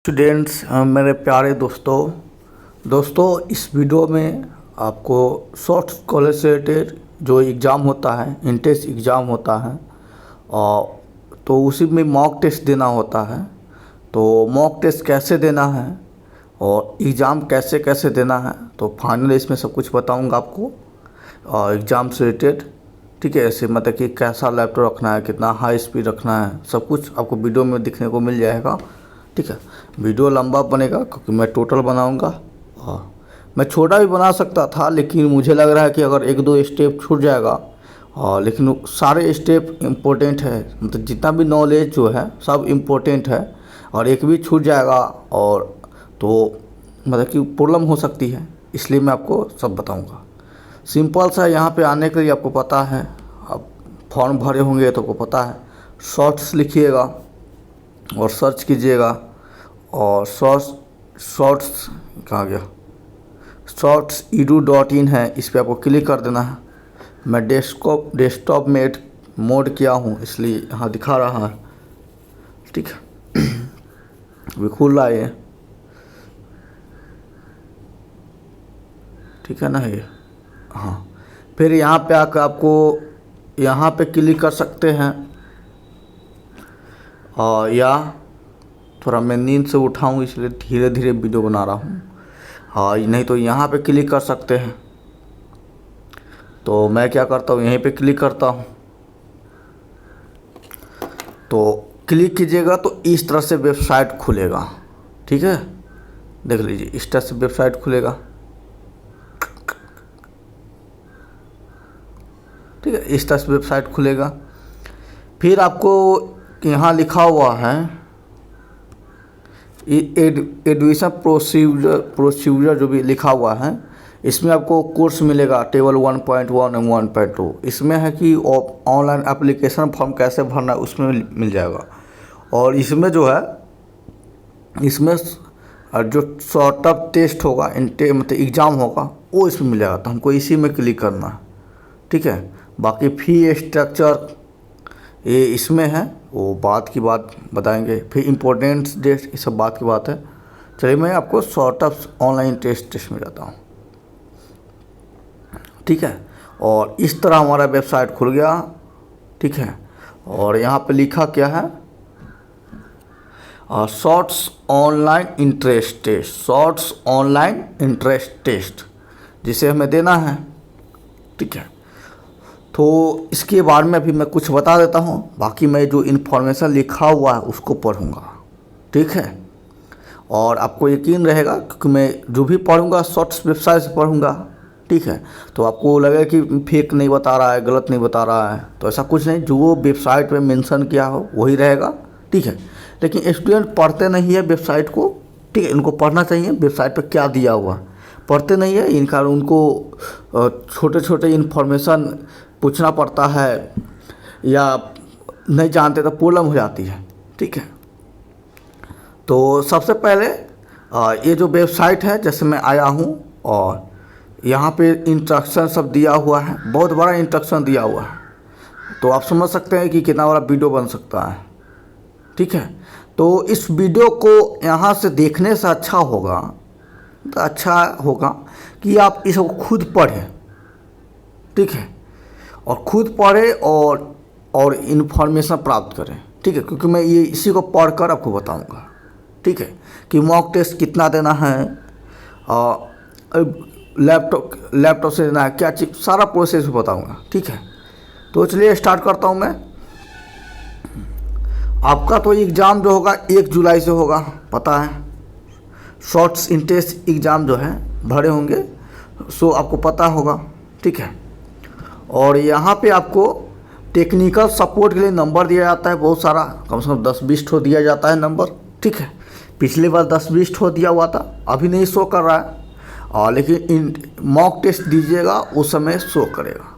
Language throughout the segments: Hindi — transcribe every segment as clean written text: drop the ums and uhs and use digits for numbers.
स्टूडेंट्स, मेरे प्यारे दोस्तों इस वीडियो में आपको शॉर्ट कॉलेज से रिलेटेड जो एग्ज़ाम होता है, इंट्रेंस एग्ज़ाम होता है, और तो उसी में मॉक टेस्ट देना होता है। तो मॉक टेस्ट कैसे देना है और एग्ज़ाम कैसे कैसे देना है, तो फाइनल इसमें सब कुछ बताऊंगा आपको और एग्ज़ाम से रिलेटेड। ठीक है, ऐसे मतलब कि कैसा लैपटॉप रखना है, कितना हाई स्पीड रखना है, सब कुछ आपको वीडियो में दिखने को मिल जाएगा। ठीक है, वीडियो लंबा बनेगा क्योंकि मैं टोटल बनाऊंगा। और मैं छोटा भी बना सकता था, लेकिन मुझे लग रहा है कि अगर एक दो स्टेप छूट जाएगा, और लेकिन सारे स्टेप इम्पोर्टेंट है, मतलब जितना भी नॉलेज जो है सब इम्पोर्टेंट है, और एक भी छूट जाएगा और तो मतलब कि प्रॉब्लम हो सकती है, इसलिए मैं आपको सब बताऊंगा। सिंपल सा यहाँ पे आने के लिए आपको पता है, आप फॉर्म भरे होंगे तो आपको पता है, शॉर्ट्स लिखिएगा और सर्च कीजिएगा, और शॉर्ट्स कहाँ गया, shorts.edu.in है, इस पर आपको क्लिक कर देना है। मैं डेस्कटॉप में मोड किया हूँ, इसलिए यहाँ दिखा रहा है। ठीक है, अभी खुल रहा है ये, ठीक है ना ये। हाँ, फिर यहाँ पे आकर आपको यहाँ पे क्लिक कर सकते हैं, और या थोड़ा मैं नींद से उठा हूँ इसलिए धीरे धीरे वीडियो बना रहा हूँ। हाँ, नहीं तो यहाँ पे क्लिक कर सकते हैं। तो मैं क्या करता हूँ, यहीं पे क्लिक करता हूँ, तो क्लिक कीजिएगा तो इस तरह से वेबसाइट खुलेगा। ठीक है, देख लीजिए, इस तरह से वेबसाइट खुलेगा। ठीक है, इस तरह से वेबसाइट खुलेगा। फिर आपको यहाँ लिखा हुआ है एडमिशन प्रोसीजर जो भी लिखा हुआ है, इसमें आपको कोर्स मिलेगा टेबल 1.1 एंड 1.2। इसमें है कि ऑनलाइन एप्लीकेशन फॉर्म कैसे भरना है, उसमें मिल जाएगा। और इसमें जो है, इसमें जो शॉर्ट अप टेस्ट होगा, मतलब एग्ज़ाम होगा, वो इसमें मिल जाएगा। तो हमको इसी में क्लिक करना है। ठीक है, बाकी फी स्ट्रक्चर ये इसमें है, वो बात की बात बताएंगे। फिर इम्पोर्टेंस डेट, ये सब बात की बात है। चलिए, मैं आपको शॉर्ट अप ऑनलाइन टेस्ट में जाता हूँ। ठीक है, और इस तरह हमारा वेबसाइट खुल गया। ठीक है, और यहाँ पे लिखा क्या है, shorts online interest test, shorts online interest test, जिसे हमें देना है। ठीक है, तो इसके बारे में अभी मैं कुछ बता देता हूँ, बाकी मैं जो इन्फॉर्मेशन लिखा हुआ है उसको पढ़ूँगा। ठीक है, और आपको यकीन रहेगा क्योंकि मैं जो भी पढ़ूँगा शॉर्ट्स वेबसाइट से पढ़ूँगा। ठीक है, तो आपको लगेगा कि फेक नहीं बता रहा है, गलत नहीं बता रहा है, तो ऐसा कुछ नहीं, जो वेबसाइट पे मेंशन किया हो वही रहेगा। ठीक है, लेकिन स्टूडेंट पढ़ते नहीं है वेबसाइट को। ठीक है, इनको पढ़ना चाहिए वेबसाइट पर क्या दिया हुआ, पढ़ते नहीं है, इनका उनको छोटे छोटे इन्फॉर्मेशन पूछना पड़ता है, या नहीं जानते तो प्रॉब्लम हो जाती है। ठीक है, तो सबसे पहले ये जो वेबसाइट है, जैसे मैं आया हूँ, और यहाँ पे इंस्ट्रक्शन सब दिया हुआ है, बहुत बड़ा इंस्ट्रक्शन दिया हुआ है, तो आप समझ सकते हैं कि कितना बड़ा वीडियो बन सकता है। ठीक है, तो इस वीडियो को यहाँ से देखने से अच्छा होगा कि आप इसको खुद पढ़ें। ठीक है, और खुद पढ़ें और इन्फॉर्मेशन प्राप्त करें। ठीक है, क्योंकि मैं ये इसी को पढ़कर आपको बताऊंगा। ठीक है, कि मॉक टेस्ट कितना देना है, लैपटॉप से देना है, क्या चीज़, सारा प्रोसेस बताऊंगा। ठीक है, तो चलिए स्टार्ट करता हूं मैं। आपका तो एग्ज़ाम जो होगा 1 जुलाई से होगा, पता है। शॉर्ट्स इंट्रेंस एग्ज़ाम जो है भरे होंगे, सो आपको पता होगा। ठीक है, और यहाँ पे आपको टेक्निकल सपोर्ट के लिए नंबर दिया जाता है बहुत सारा, कम से कम 10-20 ठो दिया जाता है नंबर। ठीक है, पिछले बार 10-20 ठो दिया हुआ था, अभी नहीं शो कर रहा है, लेकिन मॉक टेस्ट दीजिएगा उस समय शो करेगा।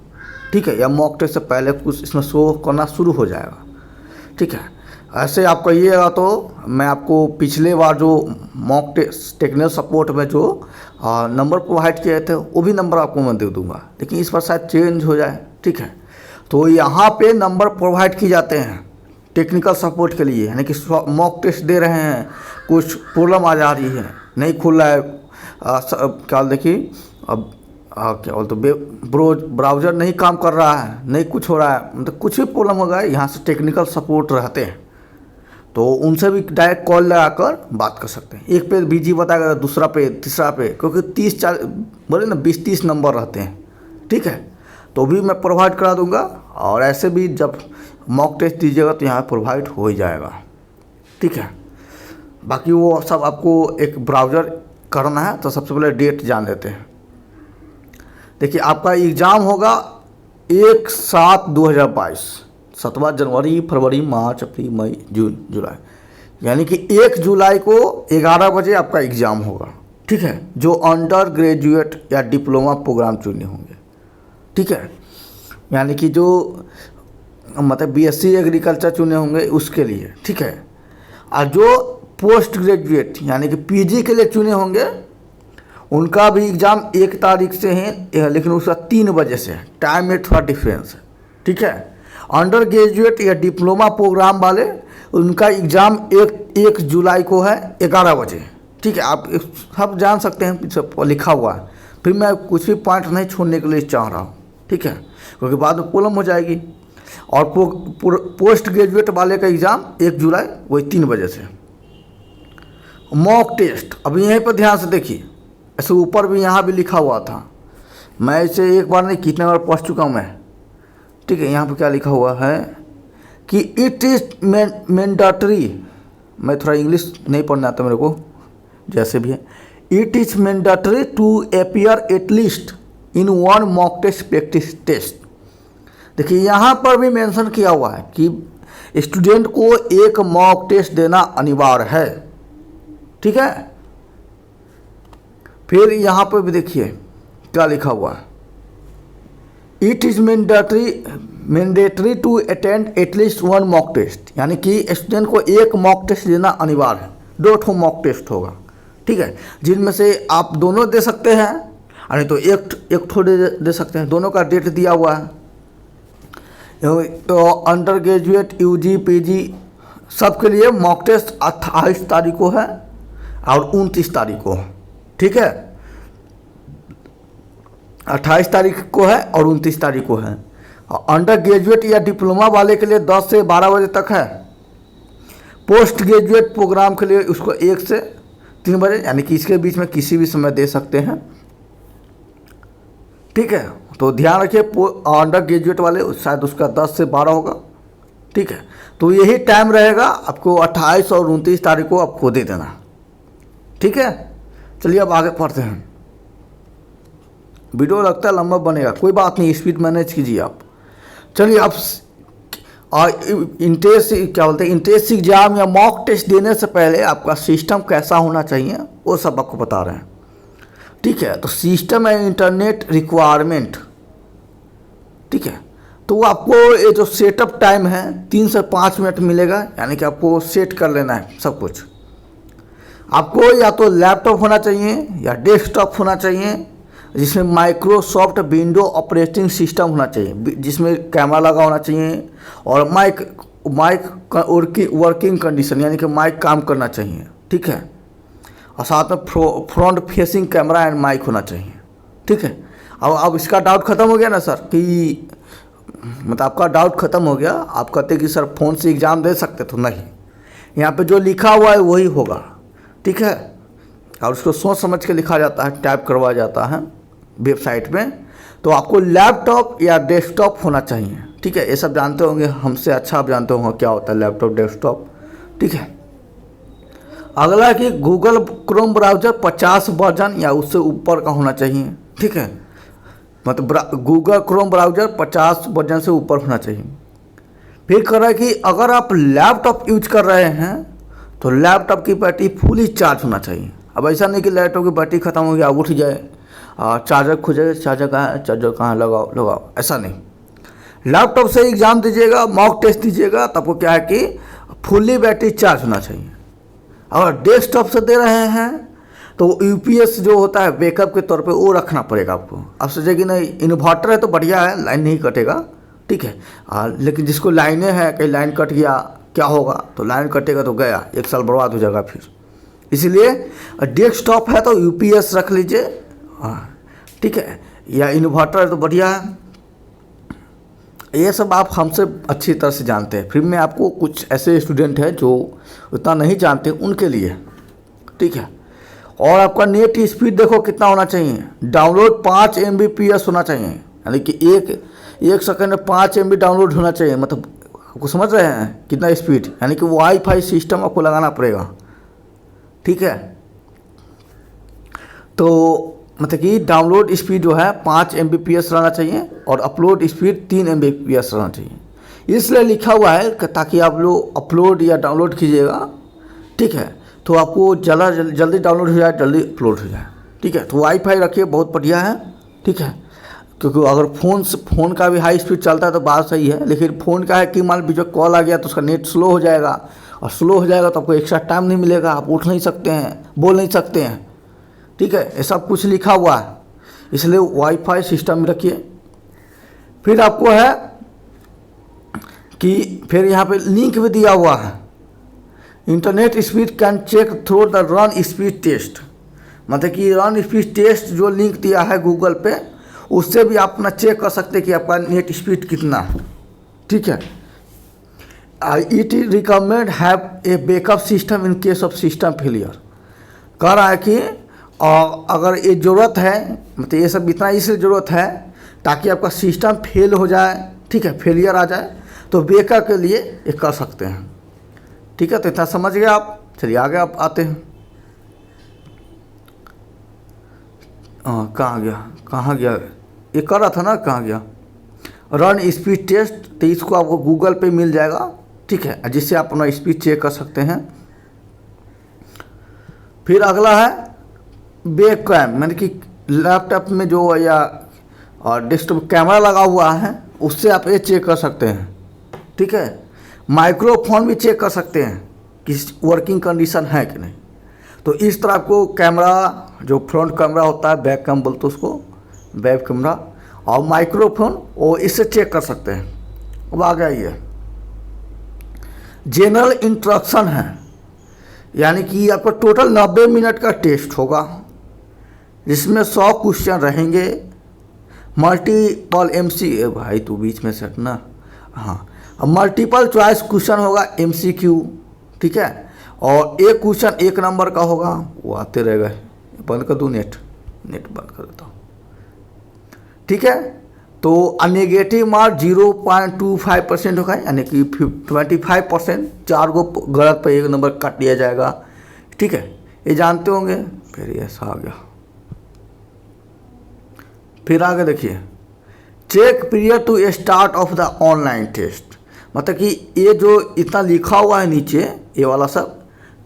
ठीक है, या मॉक टेस्ट से पहले कुछ इसमें शो करना शुरू हो जाएगा। ठीक है, ऐसे आप कहिएगा तो मैं आपको पिछले बार जो मॉक टेस्ट टेक्निकल सपोर्ट में जो नंबर प्रोवाइड किए थे, वो भी नंबर आपको मैं दे दूंगा, लेकिन इस बार शायद चेंज हो जाए। ठीक है, तो यहाँ पे नंबर प्रोवाइड किए जाते हैं। टेक्निकल सपोर्ट के लिए, यानी कि मॉक टेस्ट दे रहे हैं, कुछ प्रॉब्लम आ जा रही है, नहीं खुल रहा है, क्या देखिए अब क्या बोलते ब्राउज़र नहीं काम कर रहा है, नहीं कुछ हो रहा है, मतलब कुछ भी प्रॉब्लम होगा, यहाँ से टेक्निकल सपोर्ट रहते हैं, तो उनसे भी डायरेक्ट कॉल लगाकर बात कर सकते हैं। एक पे बिजी बताएगा, दूसरा पे, तीसरा पे, क्योंकि 30-40 बोले ना 20-30 नंबर रहते हैं, ठीक है, तो भी मैं प्रोवाइड करा दूंगा। और ऐसे भी जब मॉक टेस्ट दीजिएगा तो यहाँ प्रोवाइड हो ही जाएगा, ठीक है। बाकी वो सब आपको एक ब्राउज़र करना है, तो सबसे पहले डेट जान लेते हैं। देखिए आपका एग्ज़ाम होगा 1/7/2022, 7 जनवरी, फरवरी, मार्च, अप्रैल, मई, जून, जुलाई, यानी कि 1 जुलाई को 11 बजे आपका एग्ज़ाम होगा, ठीक है, जो अंडर ग्रेजुएट या डिप्लोमा प्रोग्राम चुने होंगे, ठीक है, यानी कि जो मतलब बीएससी एग्रीकल्चर चुने होंगे उसके लिए, ठीक है। और जो पोस्ट ग्रेजुएट यानी कि पीजी के लिए चुने होंगे उनका भी एग्ज़ाम 1 तारीख से है, लेकिन उसका 3 बजे से है, टाइम में थोड़ा डिफरेंस है, ठीक है। अंडर ग्रेजुएट या डिप्लोमा प्रोग्राम वाले उनका एग्ज़ाम 1 जुलाई को है 11 बजे, ठीक है। आप सब जान सकते हैं, सब लिखा हुआ है, फिर मैं कुछ भी पॉइंट नहीं छोड़ने के लिए चाह रहा हूँ, ठीक है, क्योंकि बाद में प्रॉब्लम हो जाएगी। और पोस्ट ग्रेजुएट वाले का एग्ज़ाम 1 जुलाई वही 3 बजे से। मॉक टेस्ट अभी यहीं पर ध्यान से देखिए, ऐसे ऊपर भी यहाँ भी लिखा हुआ था, मैं इसे एक बार नहीं कितने बार पढ़ चुका हूँ मैं, ठीक है। यहाँ पे क्या लिखा हुआ है कि इट इज़ मैंडेटरी, मैं थोड़ा इंग्लिश नहीं पढ़ना आता मेरे को, जैसे भी है, it is mandatory to appear at least in 1 mock test practice test. देखिए यहाँ पर भी मेंशन किया हुआ है कि स्टूडेंट को एक मॉक टेस्ट देना अनिवार्य है, ठीक है। फिर यहाँ पर भी देखिए क्या लिखा हुआ है, it is mandatory to attend at least 1 mock test, यानी कि स्टूडेंट को एक मॉक टेस्ट देना अनिवार्य है। 2 मॉक टेस्ट होगा, ठीक है, जिनमें से आप दोनों दे सकते हैं, नहीं तो एक थोड़े दे सकते हैं, दोनों का डेट दिया हुआ है। तो अंडर ग्रेजुएट, यूजी, पीजी सब के लिए मॉक टेस्ट 28 तारीख को है और 29 तारीख को, ठीक है, 28 तारीख को है और 29 तारीख को है। अंडर ग्रेजुएट या डिप्लोमा वाले के लिए 10 से 12 बजे तक है। पोस्ट ग्रेजुएट प्रोग्राम के लिए उसको 1 से 3 बजे, यानी कि इसके बीच में किसी भी समय दे सकते हैं, ठीक है। तो ध्यान रखिए अंडर ग्रेजुएट वाले शायद उसका 10 से 12 होगा, ठीक है। तो यही टाइम रहेगा आपको 28 और 29 तारीख को आपको दे देना, ठीक है। चलिए अब आगे पढ़ते हैं। वीडियो लगता है लंबा बनेगा, कोई बात नहीं, स्पीड मैनेज कीजिए आप। चलिए अब इंट्रेंस एग्जाम या मॉक टेस्ट देने से पहले आपका सिस्टम कैसा होना चाहिए वो सब आपको बता रहे हैं, ठीक है। तो सिस्टम है इंटरनेट रिक्वायरमेंट, ठीक है। तो आपको ये जो सेटअप टाइम है 3 से 5 मिनट मिलेगा, यानी कि आपको सेट कर लेना है सब कुछ। आपको या तो लैपटॉप होना चाहिए या डेस्कटॉप होना चाहिए, जिसमें माइक्रोसॉफ्ट विंडो ऑपरेटिंग सिस्टम होना चाहिए, जिसमें कैमरा लगा होना चाहिए और माइक वर्किंग कंडीशन, यानी कि माइक काम करना चाहिए, ठीक है। और साथ में front facing camera and mic होना चाहिए, ठीक है। अब इसका डाउट ख़त्म हो गया ना सर, कि मतलब आपका डाउट ख़त्म हो गया। आप कहते कि सर फ़ोन से एग्ज़ाम दे सकते, तो नहीं, यहाँ पे जो लिखा हुआ है वही होगा, ठीक है। और उसको सोच समझ के लिखा जाता है, टाइप करवाया जाता है वेबसाइट में। तो आपको लैपटॉप या डेस्कटॉप होना चाहिए, ठीक है। ये सब जानते होंगे, हमसे अच्छा आप जानते होंगे क्या होता है लैपटॉप, डेस्कटॉप, ठीक है। अगला कि गूगल क्रोम ब्राउज़र 50 वर्जन या उससे ऊपर का होना चाहिए, ठीक है। मतलब गूगल क्रोम ब्राउज़र 50 वर्जन से ऊपर होना चाहिए। फिर कह रहा है कि अगर आप लैपटॉप यूज कर रहे हैं तो लैपटॉप की बैटरी फुली चार्ज होना चाहिए। अब ऐसा नहीं कि लैपटॉप की बैटरी ख़त्म हो गया उठ जाए, चार्जर खोजे, चार्जर कहाँ है, लगाओ, ऐसा नहीं। लैपटॉप से एग्ज़ाम दीजिएगा, मॉक टेस्ट दीजिएगा, तो आपको क्या है कि फुल्ली बैटरी चार्ज होना चाहिए। अगर डेस्कटॉप से दे रहे हैं तो यूपीएस जो होता है बैकअप के तौर पे वो रखना पड़ेगा आपको। आप सोचेगी नहीं इन्वर्टर है तो बढ़िया है, लाइन नहीं कटेगा, ठीक है। लेकिन जिसको लाइनें हैं, कहीं लाइन कट गया, क्या होगा, तो लाइन कटेगा तो गया, 1 साल बर्बाद हो जाएगा फिर। इसलिए डेस्कटॉप है तो यूपीएस रख लीजिए, हाँ ठीक है, या इन्वर्टर है तो बढ़िया है। ये सब आप हमसे अच्छी तरह से जानते हैं, फिर मैं आपको कुछ ऐसे स्टूडेंट हैं जो उतना नहीं जानते उनके लिए, ठीक है। और आपका नेट स्पीड देखो कितना होना चाहिए, डाउनलोड 5 Mbps होना चाहिए, यानी कि एक सेकंड में 5 MB डाउनलोड होना चाहिए। मतलब आपको समझ रहे हैं कितना स्पीड, यानी कि वाईफाई सिस्टम आपको लगाना पड़ेगा, ठीक है। तो मतलब कि डाउनलोड स्पीड जो है 5 Mbps रहना चाहिए और अपलोड स्पीड 3 Mbps रहना चाहिए। इसलिए लिखा हुआ है ताकि आप लोग अपलोड या डाउनलोड कीजिएगा, ठीक है, तो आपको ज़्यादा जल्दी डाउनलोड हो जाए, जल्दी अपलोड हो जाए, ठीक है। तो वाईफाई रखिए, बहुत बढ़िया है, ठीक है, क्योंकि अगर फ़ोन का भी हाई स्पीड चलता है तो बात सही है, लेकिन फ़ोन का है कि मान लीजिए कॉल आ गया तो उसका नेट स्लो हो जाएगा, और स्लो हो जाएगा तो आपको एक्स्ट्रा टाइम नहीं मिलेगा, आप उठ नहीं सकते हैं, बोल नहीं सकते हैं, ठीक है। ये सब कुछ लिखा हुआ है, इसलिए वाईफाई सिस्टम में रखिए। फिर आपको है कि फिर यहाँ पे लिंक भी दिया हुआ है, internet speed can check through the run speed test. मतलब कि रन स्पीड टेस्ट जो लिंक दिया है गूगल पे, उससे भी आप अपना चेक कर सकते हैं कि आपका नेट स्पीड कितना है, ठीक है। It recommend have a backup system in case of system failure. कह रहा है कि अगर ये ज़रूरत है, मतलब ये सब इतना इसलिए ज़रूरत है ताकि आपका सिस्टम फेल हो जाए, ठीक है, फेलियर आ जाए तो बैकअप के लिए ये कर सकते हैं, ठीक है। तो इतना समझ गए आप। चलिए आगे आप आते हैं। कहाँ गया ये कर रहा था ना, कहाँ गया, रन स्पीड टेस्ट। तो इसको आपको गूगल पे मिल जाएगा, ठीक है, जिससे आप अपना स्पीड चेक कर सकते हैं। फिर अगला है बैक कैम, यानी कि लैपटॉप में जो या डेस्कटॉप कैमरा लगा हुआ है उससे आप ये चेक कर सकते हैं, ठीक है। माइक्रोफोन भी चेक कर सकते हैं कि वर्किंग कंडीशन है कि नहीं। तो इस तरह आपको कैमरा, जो फ्रंट कैमरा होता है, बैक कैम बोलते हैं उसको, वेब कैमरा, और माइक्रोफोन, वो इससे चेक कर सकते हैं। अब आ गया ये जनरल इंस्ट्रक्शन है, यानी कि आपका टोटल 90 मिनट का टेस्ट होगा, जिसमें 100 क्वेश्चन रहेंगे, मल्टीपल भाई तू बीच में सेट ना, हाँ, मल्टीपल चॉइस क्वेश्चन होगा, MCQ, ठीक है। और एक क्वेश्चन 1 नंबर का होगा, वो आते रहेगा। बंद कर दूँ, नेट बंद कर देता हूँ, ठीक है। तो नेगेटिव मार्क 0.25% होगा, यानी कि 25%, 4 गो गलत पर 1 नंबर काट दिया जाएगा, ठीक है, ये जानते होंगे। फिर ऐसा आ गया, फिर आगे देखिए, check period to start of the online test. मतलब कि ये जो इतना लिखा हुआ है नीचे, ये वाला सब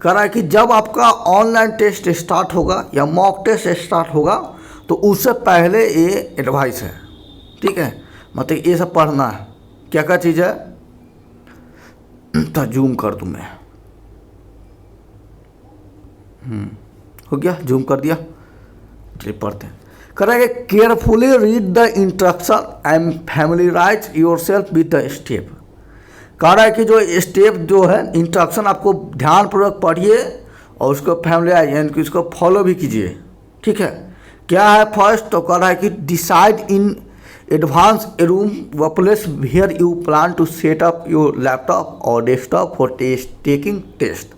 कह रहा है कि जब आपका ऑनलाइन टेस्ट स्टार्ट होगा या मॉक टेस्ट स्टार्ट होगा तो उससे पहले ये एडवाइस है, ठीक है। मतलब ये सब पढ़ना है। क्या क्या चीज़ है, तो जूम कर दूँ मैं, हो गया, जूम कर दिया। चलिए पढ़ते हैं। करेंगे, carefully read the instruction and familiarise yourself with the step. कह रहा है कि जो स्टेप जो है, इंस्ट्रक्शन आपको ध्यानपूर्वक पढ़िए और उसको फैमिलीराइज, यानी कि उसको फॉलो भी कीजिए, ठीक है। क्या है फर्स्ट, तो कह रहा है कि decide in advance a room व place where you plan to set up your laptop और डेस्कटॉप फॉर टेकिंग टेस्ट।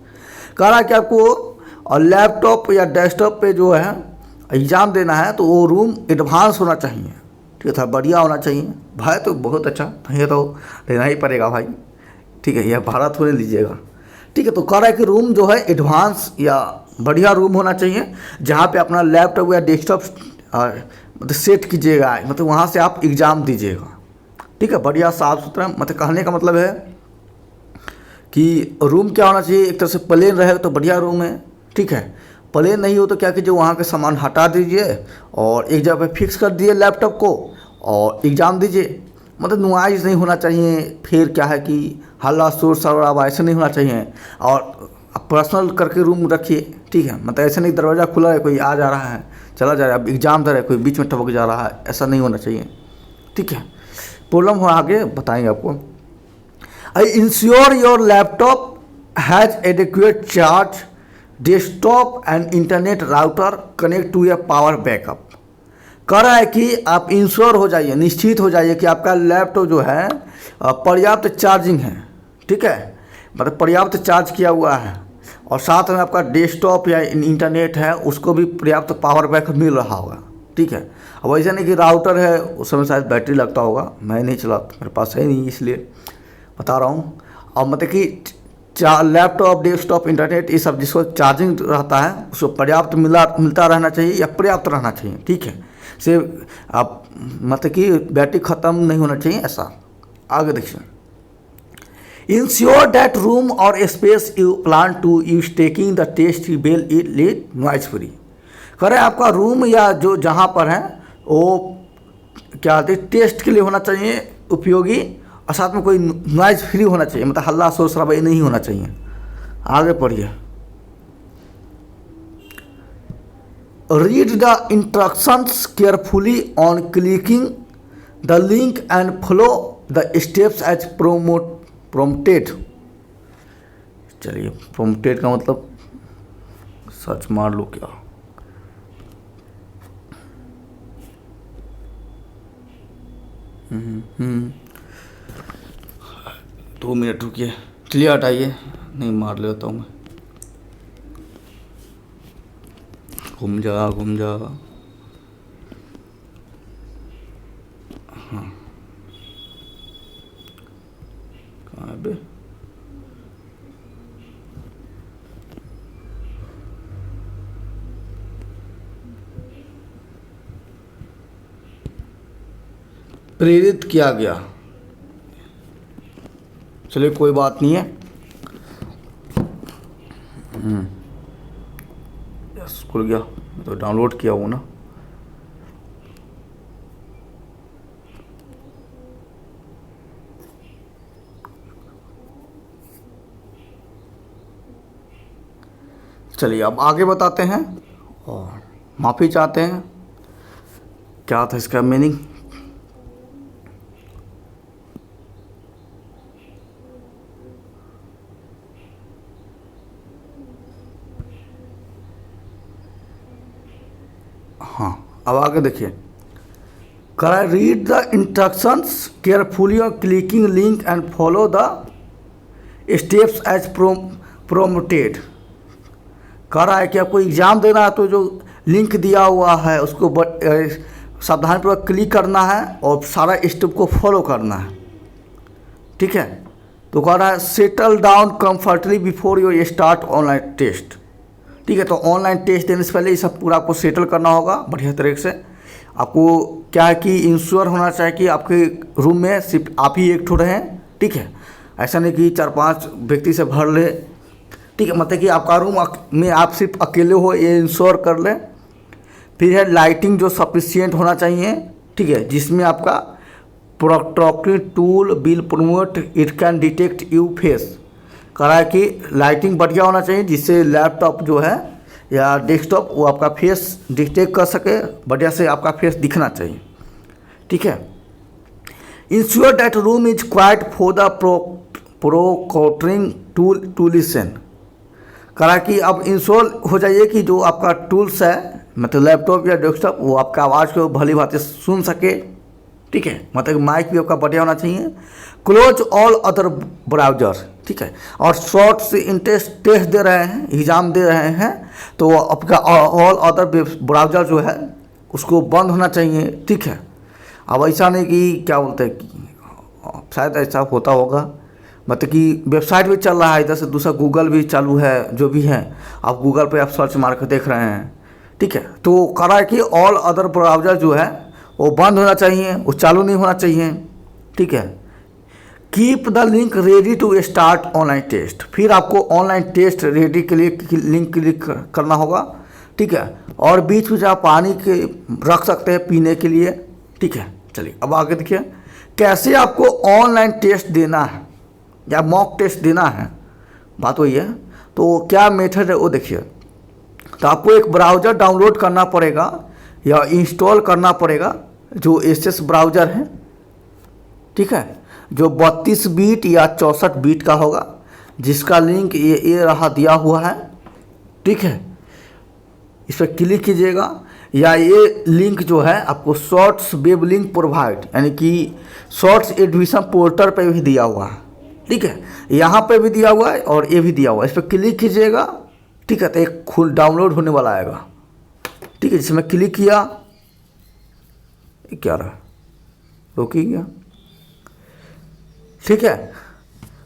कह रहा है कि आपको लैपटॉप या डेस्कटॉप पे जो है एग्ज़ाम देना है तो वो रूम एडवांस होना चाहिए, ठीक है, बढ़िया होना चाहिए। भाई तो बहुत अच्छा, ये तो लेना ही पड़ेगा भाई, ठीक है, यह भाड़ा थोड़े लीजिएगा, ठीक है। तो कह रहा है कि रूम जो है एडवांस या बढ़िया रूम होना चाहिए, जहाँ पे अपना लैपटॉप या डेस्कटॉप मतलब सेट कीजिएगा, मतलब वहाँ से आप एग्ज़ाम दीजिएगा, ठीक है, बढ़िया साफ़ सुथरा। मतलब कहने का मतलब है कि रूम क्या होना चाहिए, एक तरह से प्लेन रहे तो बढ़िया रूम है, ठीक है। प्लेन नहीं हो तो क्या कीजिए, वहाँ के सामान हटा दीजिए और एक जगह पे फिक्स कर दिए लैपटॉप को और एग्ज़ाम दीजिए। मतलब नॉइज़ नहीं होना चाहिए, फिर क्या है कि हल्ला शोर शराबा ऐसे नहीं होना चाहिए, और पर्सनल करके रूम रखिए, ठीक है। मतलब ऐसे नहीं दरवाज़ा खुला है, कोई आ जा रहा है चला जा रहा है, अब एग्ज़ाम दे रहा है, कोई बीच में टपक जा रहा है, ऐसा नहीं होना चाहिए, ठीक है। प्रॉब्लम हो आगे बताएंगे आपको। I ensure your laptop has adequate charge, desktop and internet router connect to a power backup. कह रहा है कि आप इंश्योर हो जाइए, निश्चित हो जाइए कि आपका लैपटॉप जो है पर्याप्त चार्जिंग है, ठीक है, मतलब पर्याप्त चार्ज किया हुआ है, और साथ में आपका डेस्कटॉप या इंटरनेट है उसको भी पर्याप्त पावर बैकअप मिल रहा होगा, ठीक है। अब ऐसा नहीं कि राउटर है उस समय शायद बैटरी लगता होगा, मैं नहीं चलाता, मेरे पास है नहीं, इसलिए बता रहा हूँ। और मतलब कि लैपटॉप, डेस्कटॉप, इंटरनेट, ये सब जिसको चार्जिंग रहता है उसको पर्याप्त मिलता रहना चाहिए या पर्याप्त रहना चाहिए, ठीक है। से आप मतलब कि बैटरी ख़त्म नहीं होना चाहिए ऐसा। आगे देखिए, इंश्योर दैट रूम और space you plan to use taking the test bell it lead noise free. करें आपका रूम या जो जहाँ पर है वो क्या कहते हैं टेस्ट के लिए होना चाहिए उपयोगी, और साथ में कोई नॉइज फ्री होना चाहिए, मतलब हल्ला शोर शराबा नहीं होना चाहिए। आगे पढ़िए, read the instructions carefully on clicking the link and follow the steps as prompted. चलिए, प्रोम्प्टेड का मतलब सर्च मार लो क्या। दो मिनट रुकिए, चलिए हटाइए, नहीं मार लेता हूँ मैं। घूम जा। हाँ, कहाँ है बे? प्रेरित किया गया। चलिए कोई बात नहीं है। यस, खुल गया, मैं तो डाउनलोड किया हूँ ना। चलिए अब आगे बताते हैं और माफ़ी चाहते हैं। क्या था इसका मीनिंग? हाँ, अब आगे देखिए, करा read the instructions carefully on clicking link and follow the steps as prompted. कह रहा है कि आपको एग्ज़ाम देना है तो जो लिंक दिया हुआ है उसको सावधानीपूर्वक क्लिक करना है और सारा स्टेप को फॉलो करना है, ठीक है। तो कह रहा है settle down comfortably before your start online test, ठीक है। तो ऑनलाइन टेस्ट देने से पहले ये सब पूरा आपको सेटल करना होगा बढ़िया तरीके से। आपको क्या है कि इंश्योर होना चाहिए कि आपके रूम में सिर्फ आप ही एक ठो रहें, ठीक है। ऐसा नहीं कि 4-5 व्यक्ति से भर ले, ठीक है। मतलब कि आपका रूम में आप सिर्फ अकेले हो, ये इंश्योर कर लें। फिर है लाइटिंग जो सफिशिएंट होना चाहिए, ठीक है, जिसमें आपका protractive tool will promote it can detect you face. कह रहा है कि लाइटिंग बढ़िया होना चाहिए जिससे लैपटॉप जो है या डेस्कटॉप वो आपका फेस डिटेक्ट कर सके, बढ़िया से आपका फेस दिखना चाहिए, ठीक है। Ensure that room is quiet for the proctoring to listen. कह रहा है कि अब इंश्योर हो जाइए कि जो आपका टूल्स है मतलब लैपटॉप या डेस्कटॉप वो आपका आवाज़ को भली भांति सुन सके, ठीक है। मतलब माइक भी आपका बढ़िया होना चाहिए। क्लोज ऑल अदर ब्राउजर, ठीक है। और शॉर्ट से इंटरेस्ट टेस्ट दे रहे हैं, एग्ज़ाम दे रहे हैं, तो आपका ऑल अदर ब्राउजर जो है उसको बंद होना चाहिए, ठीक है। अब ऐसा नहीं कि क्या बोलते हैं कि शायद ऐसा होता होगा, मतलब कि वेबसाइट भी चल रहा है इधर से, दूसरा गूगल भी चालू है, जो भी है आप गूगल पे आप सर्च मार कर देख रहे हैं, ठीक है। तो कह रहा है कि ऑल अदर ब्राउजर जो है वो बंद होना चाहिए, वो चालू नहीं होना चाहिए, ठीक है। Keep the link ready to start online test. फिर आपको ऑनलाइन टेस्ट रेडी के लिए लिंक क्लिक करना होगा, ठीक है। और बीच में आप पानी के रख सकते हैं पीने के लिए, ठीक है। चलिए अब आगे देखिए, कैसे आपको ऑनलाइन टेस्ट देना है या मॉक टेस्ट देना है, बात वही है। तो क्या मेथड है वो देखिए। तो आपको एक ब्राउज़र डाउनलोड करना पड़ेगा या इंस्टॉल करना पड़ेगा जो एसएस ब्राउज़र है, ठीक है, जो 32 बीट या 64 बीट का होगा, जिसका लिंक ये रहा दिया हुआ है। ठीक है, इस पर क्लिक कीजिएगा, या ये लिंक जो है आपको शॉर्ट्स वेब लिंक प्रोवाइड, यानी कि शॉर्ट्स एडमिशन पोर्टल पे भी दिया हुआ है। ठीक है, यहाँ पे भी दिया हुआ है और ये भी दिया हुआ है। इस पर क्लिक कीजिएगा। ठीक है, तो एक खुल डाउनलोड होने वाला आएगा। ठीक है, जिसमें क्लिक किया, क्या रहा, रुक ही गया। ठीक है,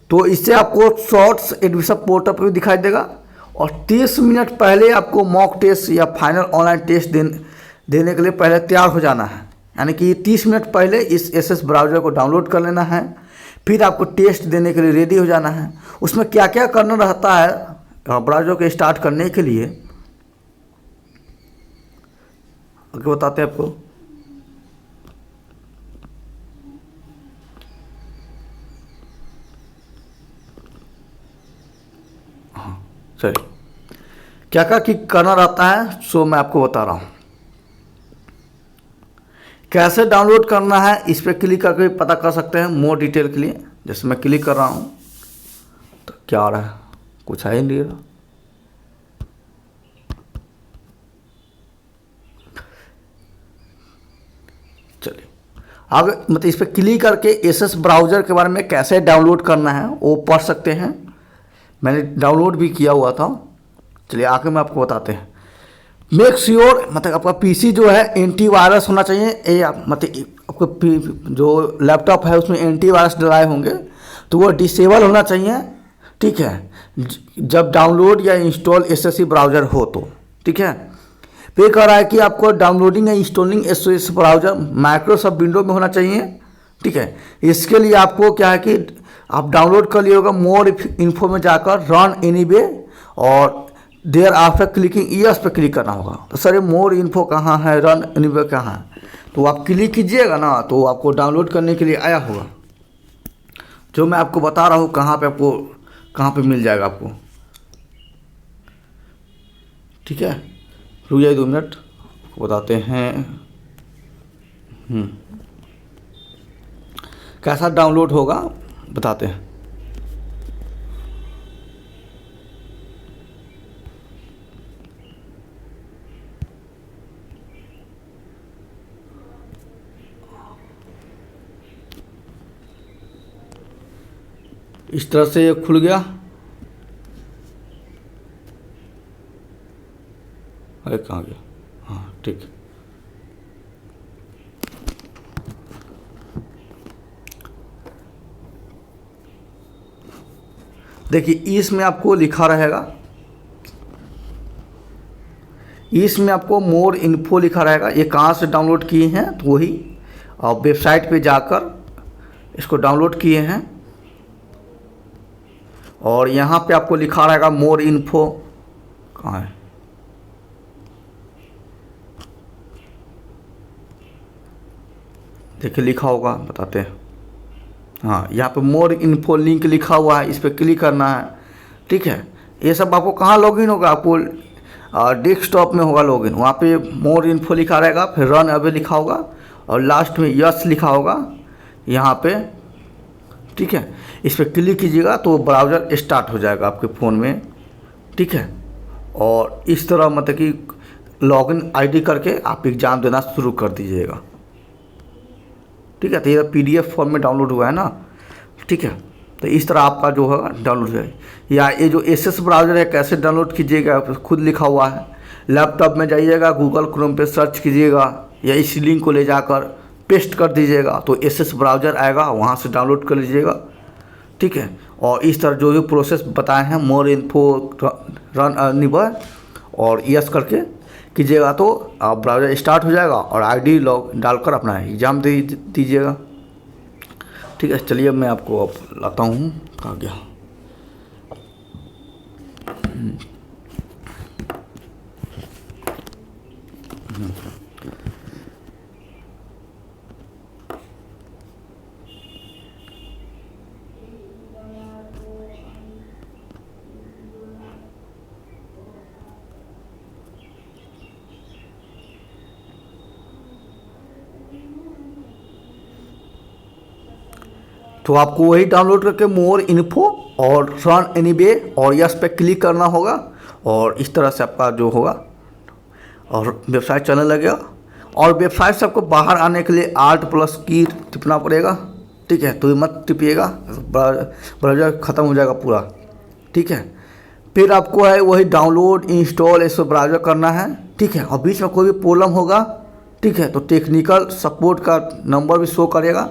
तो इससे आपको शॉर्ट्स एडमिशन पोर्टल पर भी दिखाई देगा, और 30 मिनट पहले आपको मॉक टेस्ट या फाइनल ऑनलाइन टेस्ट देने के लिए पहले तैयार हो जाना है। यानी कि 30 मिनट पहले इस एसएस ब्राउज़र को डाउनलोड कर लेना है, फिर आपको टेस्ट देने के लिए रेडी हो जाना है। उसमें क्या क्या करना रहता है ब्राउज़र को स्टार्ट करने के लिए, आगे बताते हैं आपको। हाँ चलिए, क्या क्या करना रहता है सो मैं आपको बता रहा हूँ। कैसे डाउनलोड करना है इस पर क्लिक करके पता कर सकते हैं मोर डिटेल के लिए। जैसे मैं क्लिक कर रहा हूँ तो क्या आ रहा है, कुछ आ ही नहीं रहा। चलिए आगे, मतलब इस पर क्लिक करके एसएस ब्राउज़र के बारे में कैसे डाउनलोड करना है वो पढ़ सकते हैं। मैंने डाउनलोड भी किया हुआ था। चलिए आगे मैं आपको बताते हैं। मेक श्योर, मतलब आपका पीसी जो है एंटीवायरस होना चाहिए। मतलब आपको जो लैपटॉप है उसमें एंटीवायरस डलाए होंगे तो वो डिसेबल होना चाहिए। ठीक है, जब डाउनलोड या इंस्टॉल एसएससी ब्राउज़र हो तो। ठीक है, पे कर रहा है कि आपको डाउनलोडिंग या installing SSC browser Microsoft window में होना चाहिए। ठीक है, इसके लिए आपको क्या है कि आप डाउनलोड कर लिए होगा, मोर इन्फो में जाकर रन एनीवे और देयर आफ्टर क्लिकिंग यस पे क्लिक करना होगा। तो सर ये मोर इन्फो कहाँ है, रन एनीवे कहाँ है, तो आप क्लिक कीजिएगा ना तो आपको डाउनलोड करने के लिए आया होगा। जो मैं आपको बता रहा हूँ कहाँ पे मिल जाएगा आपको। ठीक है, रुक जाइए 2 मिनट, बताते हैं कैसा डाउनलोड होगा, बताते हैं। इस तरह से ये खुल गया। अरे कहाँ गया, हाँ ठीक है। देखिए इसमें आपको लिखा रहेगा, इसमें आपको मोर इन्फो लिखा रहेगा। ये कहाँ से डाउनलोड किए हैं तो वही वेबसाइट पे जाकर इसको डाउनलोड किए हैं, और यहाँ पे आपको लिखा रहेगा मोर इन्फो। कहाँ है, देखिए लिखा होगा, बताते हैं। हाँ, यहाँ पे मोर इन्फो लिंक लिखा हुआ है, इस पर क्लिक करना है। ठीक है, ये सब आपको कहाँ लॉगिन होगा, आपको डेस्कटॉप में होगा लॉगिन। वहाँ पे मोर इन्फो लिखा रहेगा, फिर रन अवे लिखा होगा और लास्ट में यस लिखा होगा यहाँ पे। ठीक है, इस पर क्लिक कीजिएगा तो ब्राउज़र स्टार्ट हो जाएगा आपके फ़ोन में। ठीक है, और इस तरह मतलब कि लॉगिन आईडी करके आप एग्ज़ाम देना शुरू कर दीजिएगा। ठीक है, तो ये PDF फॉर्म में डाउनलोड हुआ है ना। ठीक है, तो इस तरह आपका जो है डाउनलोड है। या ये जो एसएस ब्राउज़र है कैसे डाउनलोड कीजिएगा खुद लिखा हुआ है। लैपटॉप में जाइएगा, गूगल क्रोम पे सर्च कीजिएगा या इस लिंक को ले जाकर पेस्ट कर दीजिएगा तो एसएस ब्राउज़र आएगा, वहाँ से डाउनलोड कर लीजिएगा। ठीक है, और इस तरह जो भी प्रोसेस बताए हैं मोर इन्फो रन एनीवे और यस करके कीजिएगा तो आप ब्राउज़र स्टार्ट हो जाएगा और आईडी लॉग डालकर अपना एग्ज़ाम दे दीजिएगा। ठीक है, चलिए मैं आपको अब लाता हूँ, कहाँ गया। तो आपको वही डाउनलोड करके मोर इन्फो और रन एनीवे और यस पे क्लिक करना होगा और इस तरह से आपका जो होगा और वेबसाइट चलने लगेगा। और वेबसाइट से आपको बाहर आने के लिए Alt+ की टिपना पड़ेगा, ठीक है। तो मत टिपिएगा, ब्राउज़र ख़त्म हो जाएगा पूरा, ठीक है। फिर आपको है वही डाउनलोड इंस्टॉल ऐसे ब्राउज़र करना है, ठीक है। और बीच में कोई भी प्रॉब्लम होगा, ठीक है, तो टेक्निकल सपोर्ट का नंबर भी शो करेगा,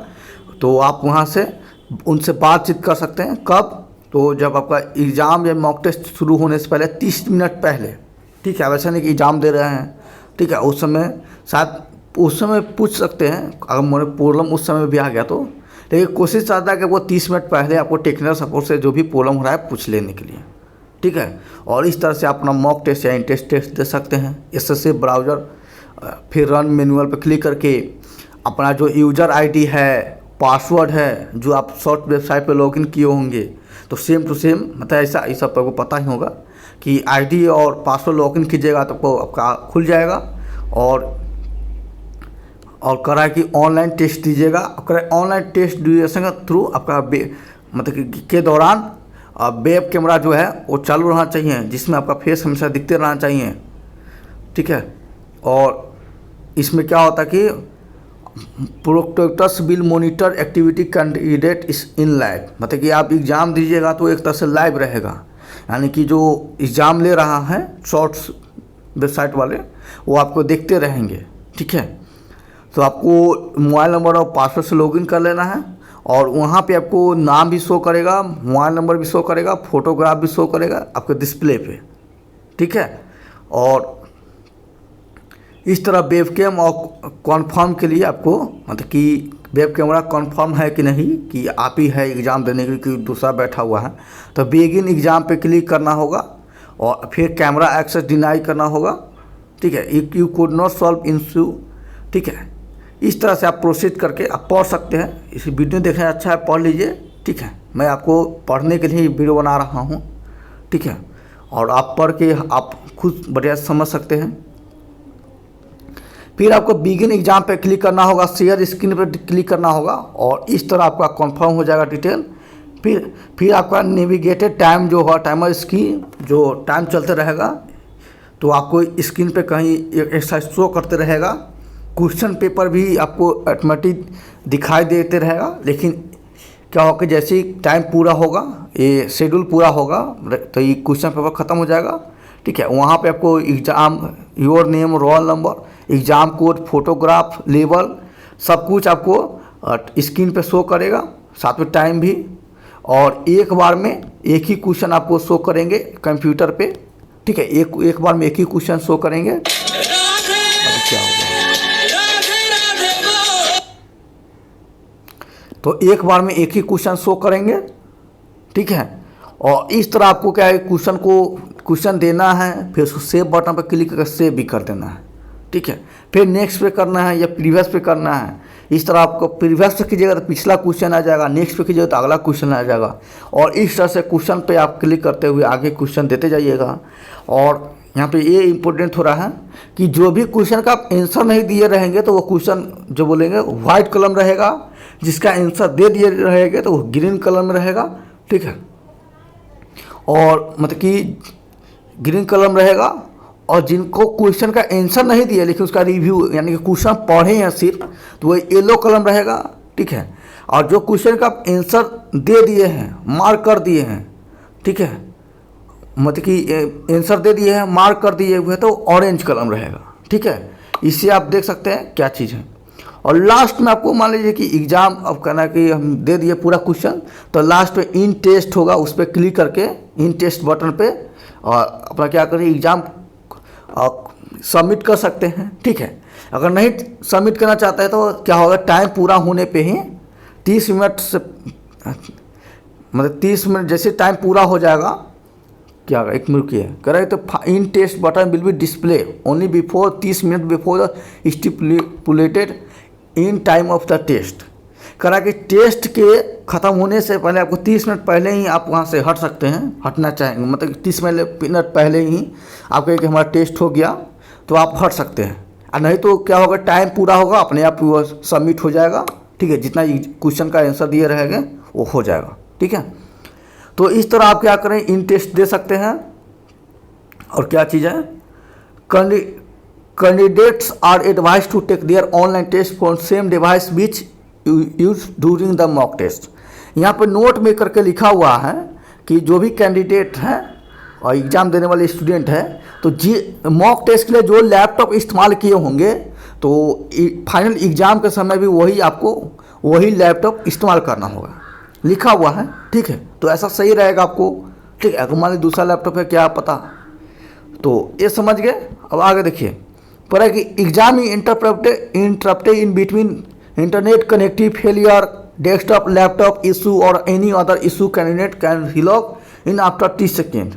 तो आप वहाँ से उनसे बातचीत कर सकते हैं। कब? तो जब आपका एग्ज़ाम या मॉक टेस्ट शुरू होने से पहले 30 मिनट पहले, ठीक है। वैसा नहीं कि एग्ज़ाम दे रहे हैं, ठीक है, उस समय शायद उस समय पूछ सकते हैं अगर मेरे प्रॉब्लम उस समय भी आ गया तो, लेकिन कोशिश चाहता है कि वो 30 मिनट पहले आपको टेक्निकल सपोर्ट से जो भी प्रॉब्लम हो रहा है पूछ लेने के लिए, ठीक है। और इस तरह से आप अपना मॉक टेस्ट या इंटेस्ट टेस्ट दे सकते हैं। इससे ब्राउज़र फिर रन मैनुअल पर क्लिक करके अपना जो यूज़र आईडी है, पासवर्ड है, जो आप शॉर्ट वेबसाइट पे लॉगिन किए होंगे, तो सेम टू सेम मतलब ऐसा ये सब आपको पता ही होगा कि आईडी और पासवर्ड लॉगिन कीजिएगा तो आपको आपका खुल जाएगा। और करा कि ऑनलाइन टेस्ट दीजिएगा। ऑनलाइन टेस्ट ड्यूरेशन के थ्रू आपका मतलब के दौरान वेब कैमरा जो है वो चालू रहना चाहिए, जिसमें आपका फेस हमेशा दिखते रहना चाहिए, ठीक है। और इसमें क्या होता है कि protectors will monitor activity candidate इस इन लाइव, मतलब कि आप एग्ज़ाम दीजिएगा तो एक तरह से लाइव रहेगा, यानी कि जो एग्ज़ाम ले रहा है शॉर्ट्स वेबसाइट वाले वो आपको देखते रहेंगे, ठीक है। तो आपको मोबाइल नंबर और पासवर्ड से लॉगिन कर लेना है और वहाँ पे आपको नाम भी शो करेगा, मोबाइल नंबर भी शो करेगा, फोटोग्राफ भी शो करेगा आपके डिस्प्ले पे, ठीक है। और इस तरह वेब कैम और कॉन्फर्म के लिए आपको मतलब कि वेब कैमरा कॉन्फर्म है कि नहीं कि आप ही है एग्ज़ाम देने के लिए कि दूसरा बैठा हुआ है, तो बिगिन एग्ज़ाम पे क्लिक करना होगा और फिर कैमरा एक्सेस डिनाई करना होगा, ठीक है। You could not solve issue, ठीक है। इस तरह से आप प्रोसीड करके आप पढ़ सकते हैं। इस वीडियो देखने अच्छा है, पढ़ लीजिए, ठीक है। मैं आपको पढ़ने के लिए वीडियो बना रहा हूँ, ठीक है। और आप पढ़ के आप खुद बढ़िया समझ सकते हैं। फिर आपको बिगिन एग्ज़ाम पे क्लिक करना होगा, शेयर स्क्रीन पर क्लिक करना होगा और इस तरह आपका कंफर्म हो जाएगा डिटेल। फिर आपका नेविगेटेड टाइम जो होगा, टाइमर स्क्रीन जो टाइम चलते रहेगा, तो आपको स्क्रीन पे कहीं ऐसा शो करते रहेगा। क्वेश्चन पेपर भी आपको ऑटोमेटिक दिखाई देते रहेगा, लेकिन क्या होगा जैसे ही टाइम पूरा होगा, ये शेड्यूल पूरा होगा, तो ये क्वेश्चन पेपर ख़त्म हो जाएगा, ठीक है। वहाँ पे आपको exam, your name, roll number, exam code, photograph, level सब कुछ आपको स्क्रीन पे शो करेगा, साथ में टाइम भी। और एक बार में एक ही क्वेश्चन आपको शो करेंगे कंप्यूटर पे, ठीक है। एक बार में एक ही क्वेश्चन शो करेंगे। क्या होगा तो एक बार में एक ही क्वेश्चन शो करेंगे, ठीक है। और इस तरह आपको क्या है क्वेश्चन देना है, फिर उसको सेव बटन पर क्लिक करके सेव भी कर देना है, ठीक है। फिर नेक्स्ट पे करना है या प्रीवियस पे करना है। इस तरह आपको प्रीवियस पे कीजिएगा तो पिछला क्वेश्चन आ जाएगा, नेक्स्ट पे कीजिएगा तो अगला क्वेश्चन आ जाएगा। और इस तरह से क्वेश्चन पे आप क्लिक करते हुए आगे क्वेश्चन देते जाइएगा। और यहाँ पे ये इम्पोर्टेंट हो रहा है कि जो भी क्वेश्चन का आप आंसर नहीं दिए रहेंगे तो वो क्वेश्चन जो बोलेंगे वाइट कलम रहेगा, जिसका आंसर दे दिए रहेंगे तो वो ग्रीन कलर में रहेगा, ठीक है। और मतलब कि ग्रीन कलर में रहेगा। और जिनको क्वेश्चन का आंसर नहीं दिया लेकिन उसका रिव्यू यानी कि क्वेश्चन पढ़े हैं सिर्फ, तो वो येलो कलम रहेगा, ठीक है। और जो क्वेश्चन का आंसर दे दिए हैं, मार्क कर दिए हैं, ठीक है, मतलब कि आंसर दे दिए हैं, मार्क कर दिए हुए, तो ऑरेंज कलम रहेगा, ठीक है। इससे आप देख सकते हैं क्या चीज़ है। और लास्ट में आपको मान लीजिए कि एग्ज़ाम अब कहना कि हम दे दिए पूरा क्वेश्चन, तो लास्ट पे इन टेस्ट होगा, उस पर क्लिक करके इन टेस्ट बटन पे और अपना क्या करें एग्ज़ाम सबमिट कर सकते हैं, ठीक है। अगर नहीं सबमिट करना चाहते हैं तो क्या होगा, टाइम पूरा होने पे ही 30 मिनट से मतलब 30 मिनट जैसे टाइम पूरा हो जाएगा, क्या एक मिनट किया करें तो in test button will be display only before 30 minute before the stipulated in time of the test. करा कि टेस्ट के ख़त्म होने से पहले आपको 30 मिनट पहले ही आप वहाँ से हट सकते हैं, हटना चाहेंगे मतलब 30 मिनट पहले ही आप कहें कि हमारा टेस्ट हो गया तो आप हट सकते हैं। और नहीं तो क्या होगा, टाइम पूरा होगा अपने आप वो सबमिट हो जाएगा, ठीक है। जितना क्वेश्चन का आंसर दिए रहेंगे वो हो जाएगा। ठीक है, तो इस तरह आप क्या करें, इन टेस्ट दे सकते हैं। और क्या चीज़ है, candidates are advised to take their online test for same device which use during the mock test. यहाँ पर नोट में करके लिखा हुआ है कि जो भी कैंडिडेट हैं और एग्ज़ाम देने वाले स्टूडेंट हैं, तो मॉक टेस्ट के लिए जो लैपटॉप इस्तेमाल किए होंगे तो फाइनल एग्ज़ाम के समय भी वही लैपटॉप इस्तेमाल करना होगा, लिखा हुआ है। ठीक है, तो ऐसा सही रहेगा आपको। ठीक है, अगर मान लीजिए दूसरा लैपटॉप है, क्या पता। तो ये समझ गए। अब आगे देखिए, पर है कि exam interrupted in between internet connective failure, desktop laptop issue और any other issue candidate can relog in after 30 second.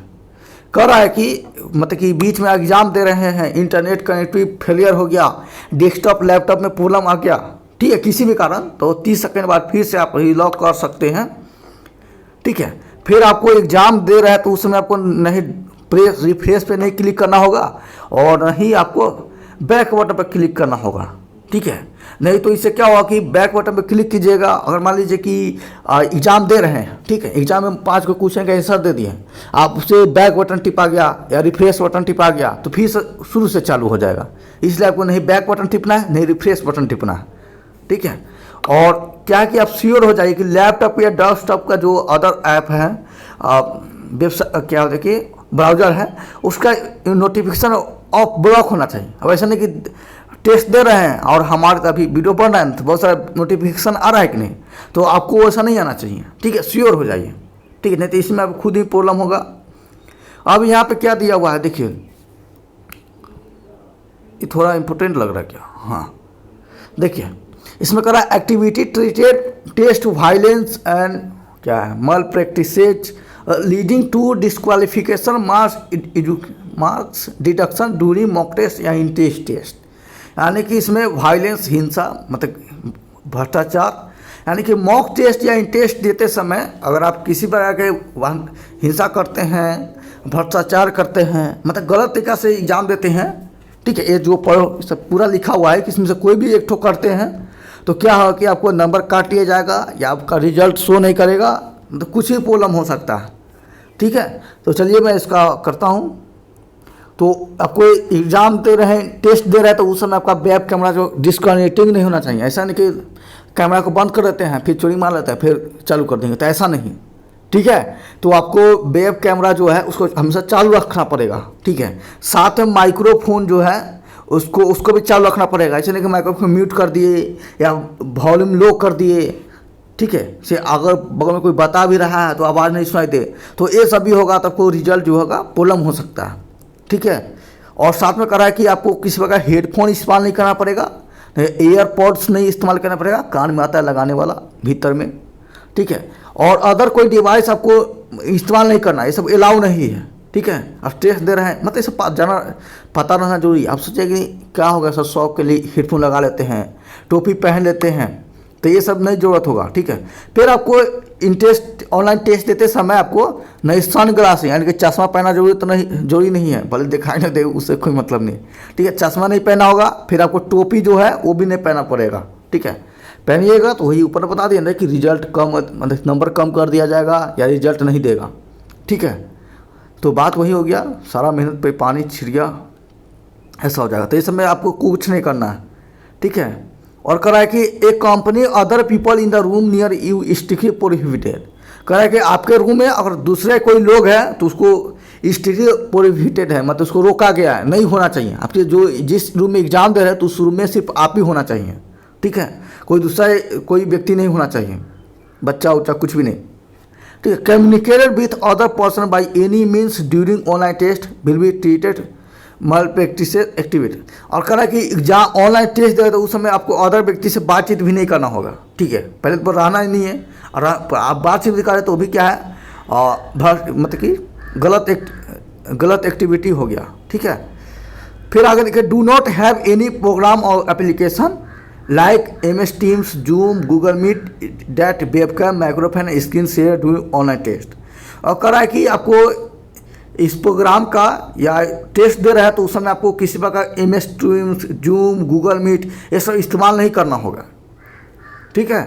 कह रहा है कि मतलब कि बीच में एग्जाम दे रहे हैं, इंटरनेट कनेक्टिव फेलियर हो गया, डेस्कटॉप लैपटॉप में प्रॉब्लम आ गया, ठीक है, किसी भी कारण, तो 30 सेकेंड बाद फिर से आप रीलॉग कर सकते हैं। ठीक है, फिर आपको एग्जाम दे रहा है तो उस समय आपको नहीं रिफ्रेश पे नहीं क्लिक करना होगा और नहीं आपको बैक बटन पर क्लिक करना होगा। ठीक है, नहीं तो इससे क्या होगा कि बैक बटन पर क्लिक कीजिएगा। अगर मान लीजिए कि एग्जाम दे रहे हैं, ठीक है, एग्जाम में 5 को क्वेश्चन का आंसर दे दिए, आप उसे बैक बटन टिपा गया या रिफ्रेश बटन टिपा गया तो फिर शुरू से चालू हो जाएगा। इसलिए आपको नहीं बैक बटन टिपना है, नहीं रिफ्रेश बटन टिपना है। ठीक है, और क्या कि आप श्योर हो जाइए कि लैपटॉप या डेस्कटॉप का जो अदर ऐप है, वेबसाइट क्या होता है कि ब्राउज़र है, उसका नोटिफिकेशन ऑफ ब्लॉक होना चाहिए। अब ऐसा नहीं कि टेस्ट दे रहे हैं और हमारे अभी वीडियो बन रहा है तो बहुत सारा नोटिफिकेशन आ रहा है कि नहीं, तो आपको ऐसा नहीं आना चाहिए। ठीक है, श्योर हो जाइए। ठीक है, नहीं तो इसमें अब खुद ही प्रॉब्लम होगा। अब यहाँ पे क्या दिया हुआ है देखिए, ये थोड़ा इम्पोर्टेंट लग रहा है क्या। हाँ देखिए, इसमें करा activity treated test violence and क्या है mal practices leading to disqualification marks deduction during mock test या इन टेस्ट। यानी कि इसमें वायलेंस, हिंसा, मतलब भ्रष्टाचार, यानी कि मॉक टेस्ट या इन टेस्ट देते समय अगर आप किसी प्रकार के हिंसा करते हैं, भ्रष्टाचार करते हैं, मतलब गलत तरीक़ा से एग्ज़ाम देते हैं, ठीक है, ये जो पढ़ो सब पूरा लिखा हुआ है कि इसमें से कोई भी एक ठो करते हैं तो क्या होगा कि आपको नंबर काट दिया जाएगा या आपका रिजल्ट शो नहीं करेगा, मतलब कुछ ही प्रॉब्लम हो सकता है। ठीक है, तो चलिए मैं इसका करता हूँ। तो आपको एग्ज़ाम दे रहे हैं, टेस्ट दे रहे हैं, तो उस समय आपका वेब कैमरा जो डिस्कनेक्टिंग नहीं होना चाहिए। ऐसा नहीं कि कैमरा को बंद कर देते हैं फिर चोरी मार लेते हैं फिर चालू कर देंगे, तो ऐसा नहीं। ठीक है, तो आपको वेब कैमरा जो है उसको हमेशा चालू रखना पड़ेगा। ठीक है, साथ में माइक्रोफोन जो है उसको भी चालू रखना पड़ेगा। ऐसे नहीं कि माइक्रोफोन म्यूट कर दिए या वॉल्यूम लो कर दिए, ठीक है, से अगर बगल में कोई बता भी रहा है तो आवाज़ नहीं सुनाई दे, तो ये सब भी होगा तो आपको रिजल्ट जो होगा प्रॉब्लम हो सकता है। ठीक है, और साथ में करा है कि आपको किसी प्रकार हेडफोन इस्तेमाल नहीं करना पड़ेगा, एयरपॉड्स नहीं इस्तेमाल करना पड़ेगा, कान में आता है लगाने वाला भीतर में। ठीक है, और अदर कोई डिवाइस आपको इस्तेमाल नहीं करना, ये सब अलाउ नहीं है। ठीक है, आप टेस्ट दे रहे हैं, मतलब ये सब जाना पता रहना जरूरी। आप सोचिए कि क्या होगा सर, शौक के लिए हेडफोन लगा लेते हैं, टोपी पहन लेते हैं, तो ये सब नहीं ज़रूरत होगा। ठीक है, फिर आपको ऑनलाइन टेस्ट देते समय आपको नहीं सन ग्लास यानी कि चश्मा पहना जरूरी नहीं है, भले दिखाई ना दे उससे कोई मतलब नहीं। ठीक है, चश्मा नहीं पहना होगा, फिर आपको टोपी जो है वो भी नहीं पहना पड़ेगा। ठीक है, पहनिएगा तो वही ऊपर बता दिया कि रिजल्ट कम, मतलब नंबर कम कर दिया जाएगा या रिजल्ट नहीं देगा। ठीक है, तो बात वही हो गया, सारा मेहनत पे पानी छिड़ गया, ऐसा हो जाएगा। तो इस समय आपको कुछ नहीं करना है। ठीक है, और कह रहा है कि एक company other people in the room near you strictly prohibited. कह रहा है कि आपके रूम में अगर दूसरे कोई लोग हैं तो उसको स्ट्रिक्टली प्रोहिबिटेड है, मतलब उसको रोका गया है, नहीं होना चाहिए। आपके जो जिस रूम में एग्जाम दे रहे हैं तो उस रूम में सिर्फ आप ही होना चाहिए। ठीक है, कोई दूसरा कोई व्यक्ति नहीं होना चाहिए, बच्चा उच्चा कुछ भी नहीं। ठीक है, communicated with other person by any means during online test will be treated mal practice activity. और कह रहा है कि जहाँ ऑनलाइन टेस्ट दे तो उस समय आपको अदर व्यक्ति से बातचीत भी नहीं करना होगा। ठीक है, पहले तो रहना ही नहीं है, और आप बातचीत भी करें तो भी क्या है, मतलब कि गलत एक्टिविटी हो गया। ठीक है, फिर आगे देखिए, do not have any program और application like MS Teams, Zoom, Google Meet that webcam, microphone, screen share during online test. और कह रहा है कि आपको इस प्रोग्राम का या टेस्ट दे रहा है तो उस समय आपको किसी प्रकार MS Teams, Zoom, Google Meet ये सब इस्तेमाल नहीं करना होगा। ठीक है,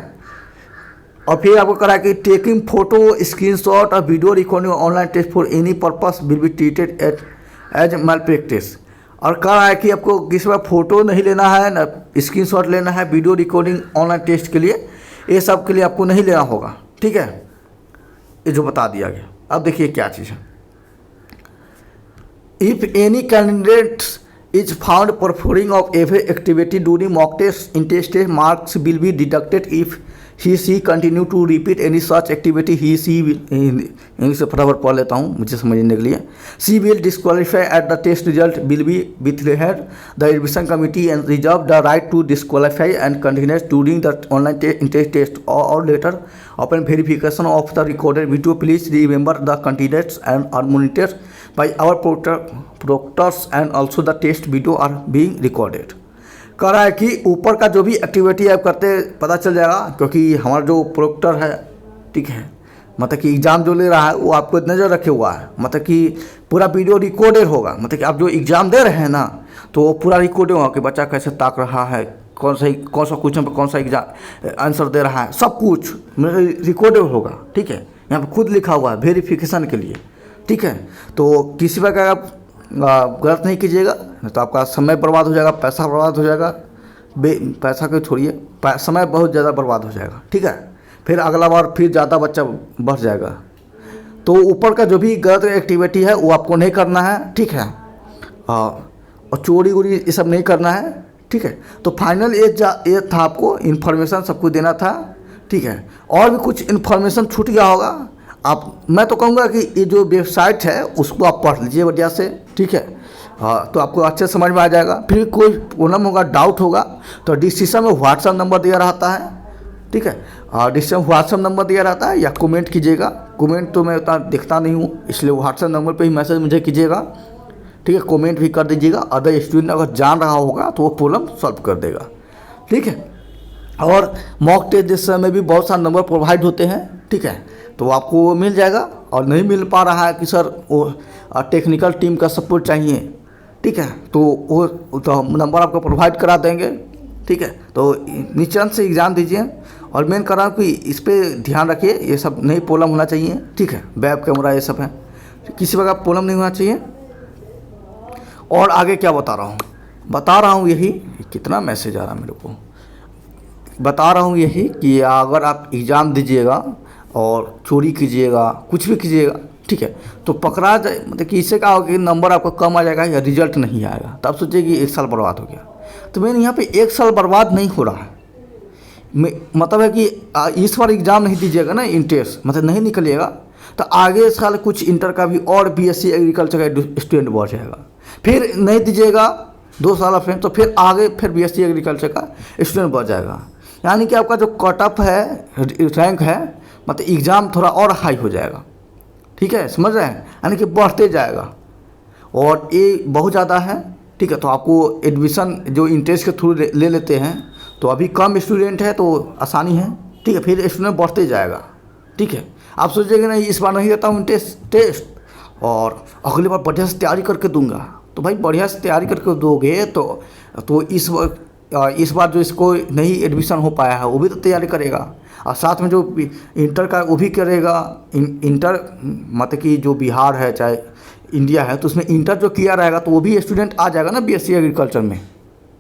और फिर आपको करा कि टेकिंग फोटो स्क्रीनशॉट और video recording online test for any purpose will be treated as mal practice. और कह रहा है कि आपको किसी बार फोटो नहीं लेना है, ना स्क्रीनशॉट लेना है वीडियो रिकॉर्डिंग ऑनलाइन टेस्ट के लिए, ये सब के लिए आपको नहीं लेना होगा। ठीक है, ये जो बता दिया गया। अब देखिए क्या चीज़ है। If any candidate is found performing of every activity during mock test in test marks will be deducted if he she continue to repeat any such activity he she will, English से फटाफट पढ़ लेता हूँ मुझे समझने के लिए। She will disqualify at the test result will be with head the admission committee and reserve the right to disqualify and continue during the online test और letter upon verification of the recorded video. Please remember the candidates and are monitored by our proctors and also the test video are being recorded। कह रहा है कि ऊपर का जो भी एक्टिविटी आप करते पता चल जाएगा, क्योंकि हमारा जो प्रोक्टर है, ठीक है, मतलब कि एग्ज़ाम जो ले रहा है वो आपको नज़र रखे हुआ है, मतलब कि पूरा वीडियो रिकॉर्डेड होगा। मतलब कि आप जो एग्ज़ाम दे रहे हैं ना, तो वो पूरा रिकॉर्डेड होगा कि बच्चा कैसे ताक रहा है, कौन सा क्वेश्चन पर कौन सा एग्जाम आंसर दे रहा है, सब कुछ रिकॉर्डेड होगा। ठीक है, यहाँ पर खुद लिखा हुआ है वेरिफिकेशन के लिए। ठीक है, तो किसी प्रकार आप गलत नहीं कीजिएगा, नहीं तो आपका समय बर्बाद हो जाएगा, पैसा बर्बाद हो जाएगा। पैसा को छोड़िए, समय बहुत ज़्यादा बर्बाद हो जाएगा। ठीक है, फिर अगला बार फिर ज़्यादा बच्चा बढ़ जाएगा। तो ऊपर का जो भी गलत एक्टिविटी है वो आपको नहीं करना है। ठीक है, और चोरी वोरी ये सब नहीं करना है। ठीक है, तो फाइनल ये था, आपको इन्फॉर्मेशन सबको देना था। ठीक है, और भी कुछ इन्फॉर्मेशन छूट गया होगा मैं तो कहूँगा कि ये जो वेबसाइट है उसको आप पढ़ लीजिए बढ़िया से। ठीक है, हाँ, तो आपको अच्छे समझ में आ जाएगा। फिर कोई प्रॉब्लम होगा, डाउट होगा, तो डिस्क्रिप्शन में व्हाट्सएप नंबर दिया रहता है। ठीक है, डिस्क्रिप्शन व्हाट्सएप नंबर दिया रहता है, या कमेंट कीजिएगा। कमेंट तो मैं उतना देखता नहीं हूँ, इसलिए व्हाट्सएप नंबर पे ही मैसेज मुझे कीजिएगा। ठीक है, कमेंट भी कर दीजिएगा। अदर स्टूडेंट अगर जान रहा होगा तो वो प्रॉब्लम सॉल्व कर देगा। ठीक है, और मॉक टेस्ट जिस समय भी बहुत सारे नंबर प्रोवाइड होते हैं। ठीक है, तो आपको वो मिल जाएगा। और नहीं मिल पा रहा है कि सर वो टेक्निकल टीम का सपोर्ट चाहिए, ठीक है, तो वो तो नंबर आपको प्रोवाइड करा देंगे। ठीक है, तो निश्चिंत से एग्ज़ाम दीजिए। और मेन कर रहा हूँ कि इस पर ध्यान रखिए, ये सब नहीं प्रॉब्लम होना चाहिए। ठीक है, वेब कैमरा ये सब है, किसी प्रकार प्रॉब्लम नहीं होना चाहिए। और आगे क्या बता रहा हूँ यही, कितना मैसेज आ रहा है मेरे को, बता रहा हूँ यही कि अगर आप एग्ज़ाम दीजिएगा और चोरी कीजिएगा, कुछ भी कीजिएगा, ठीक है, तो पकड़ा जाए, मतलब कि इससे क्या होगा कि नंबर आपका कम आ जाएगा या रिजल्ट नहीं आएगा। तब सोचिए कि 1 साल बर्बाद हो गया। तो मैंने यहाँ पे 1 साल बर्बाद नहीं हो रहा है, मतलब है कि इस बार एग्ज़ाम नहीं दीजिएगा ना, इंटरेस्ट मतलब नहीं निकलिएगा, तो आगे साल कुछ इंटर का भी और बीएससी एग्रीकल्चर का स्टूडेंट बढ़ जाएगा। फिर नहीं दीजिएगा 2 साल फिर, तो फिर आगे फिर बीएससी एग्रीकल्चर का स्टूडेंट बढ़ जाएगा। यानी कि आपका जो कट ऑफ है, रैंक है, मतलब एग्ज़ाम थोड़ा और हाई हो जाएगा। ठीक है, समझ रहे हैं, यानी कि बढ़ते जाएगा। और ये बहुत ज़्यादा है। ठीक है, तो आपको एडमिशन जो इंटरेस्ट के थ्रू ले लेते हैं, तो अभी कम स्टूडेंट है तो आसानी है। ठीक है, फिर स्टूडेंट बढ़ते जाएगा। ठीक है, आप सोचेंगे नहीं इस बार नहीं देता हूँ टेस्ट और अगली बार बढ़िया से तैयारी करके दूंगा, तो भाई बढ़िया से तैयारी करके दोगे तो इस बार जो इसको नहीं एडमिशन हो पाया है वो भी तो तैयारी करेगा, और साथ में जो इंटर का वो भी करेगा। इंटर मतलब कि जो बिहार है चाहे इंडिया है, तो उसमें इंटर जो किया रहेगा तो वो भी स्टूडेंट आ जाएगा ना बीएससी एग्रीकल्चर में।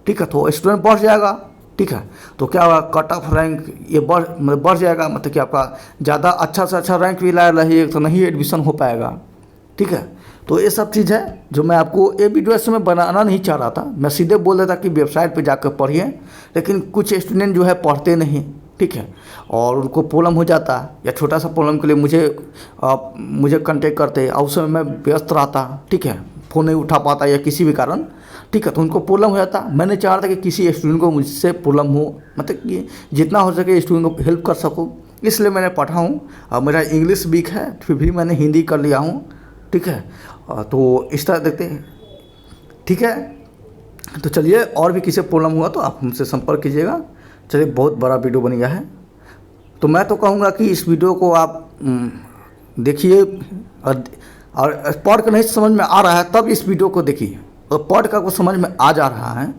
ठीक है, तो स्टूडेंट बढ़ जाएगा। ठीक है, तो क्या होगा, कट ऑफ रैंक ये बढ़ जाएगा, मतलब कि आपका ज़्यादा अच्छा से अच्छा रैंक भी ला रही तो नहीं एडमिशन हो पाएगा। ठीक है, तो ये सब चीज़ है जो मैं आपको ये वीडियो ऐसे में बनाना नहीं चाह रहा था। मैं सीधे बोल देता कि वेबसाइट पे जाकर पढ़िए, लेकिन कुछ स्टूडेंट जो है पढ़ते नहीं। ठीक है, और उनको प्रॉब्लम हो जाता है, या छोटा सा प्रॉब्लम के लिए मुझे कांटेक्ट करते, और उस समय मैं व्यस्त रहता। ठीक है, फ़ोन नहीं उठा पाता या किसी भी कारण। ठीक है, तो उनको प्रॉब्लम हो जाता। मैंने चाह रहा था कि किसी स्टूडेंट को मुझसे प्रॉब्लम हो, मतलब कि जितना हो सके स्टूडेंट को हेल्प कर सकूँ, इसलिए मैंने पढ़ा हूँ। मेरा इंग्लिश वीक है, फिर भी मैंने हिंदी कर लिया हूँ। ठीक है, तो इस तरह देखते हैं। ठीक है, तो चलिए, और भी किसी प्रॉब्लम हुआ तो आप हमसे संपर्क कीजिएगा। चलिए, बहुत बड़ा वीडियो बन गया है, तो मैं तो कहूँगा कि इस वीडियो को आप देखिए, और पढ़ कर नहीं समझ में आ रहा है तब इस वीडियो को देखिए, और पढ़ कर को समझ में आ जा रहा है,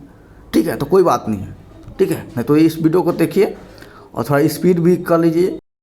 ठीक है, तो कोई बात नहीं है। ठीक है, नहीं तो इस वीडियो को देखिए और थोड़ा स्पीड भी कर लीजिए।